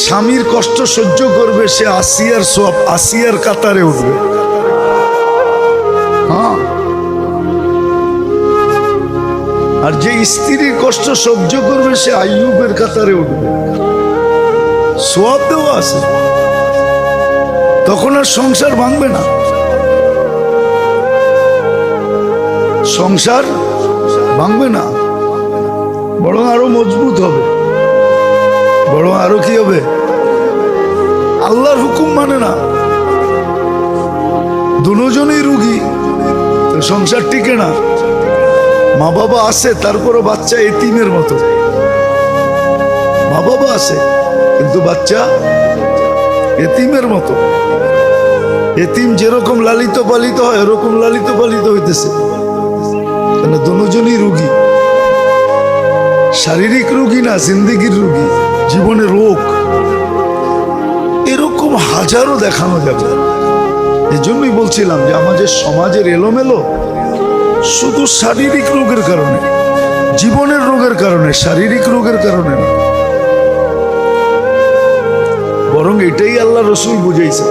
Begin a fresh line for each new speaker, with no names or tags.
স্বামীর কষ্ট সহ্য করবে সে আসিয়ার সব আসিয়ার কাতারে উঠবে। হ্যাঁ, আর যে স্ত্রীর কষ্ট সহ্য করবে সে আইয়ুবের কাতারে উঠবে। সওয়াব দেওয়া আছে, তখন আর সংসার ভাঙবে না, সংসার ভাঙবে না, বরং আরো মজবুত হবে, বরং আরো কি হবে? আল্লাহর হুকুম মানে না, দুজনেই রুগী, তো সংসার টিকে না। মা বাবা আছে, তারপরও বাচ্চা এতিমের মতো। মা বাবা আছে কিন্তু বাচ্চা এতিমের মতো। এতিম যেরকম লালিত পালিত হয় এরকম লালিত পালিত হইতেছে, কেন দুজনই রুগী। শারীরিক রোগী না, জিন্দেগির রোগী, জীবনের রোগ। এরকম হাজারো দেখানো যাবে। এই জন্যই বলছিলাম যে আমাদের সমাজের এলোমেলো শুধু শারীরিক রোগের কারণে, জীবনের রোগের কারণে, শারীরিক রোগের কারণে না। বরং এটাই আল্লাহ রসুল বুঝাইছে।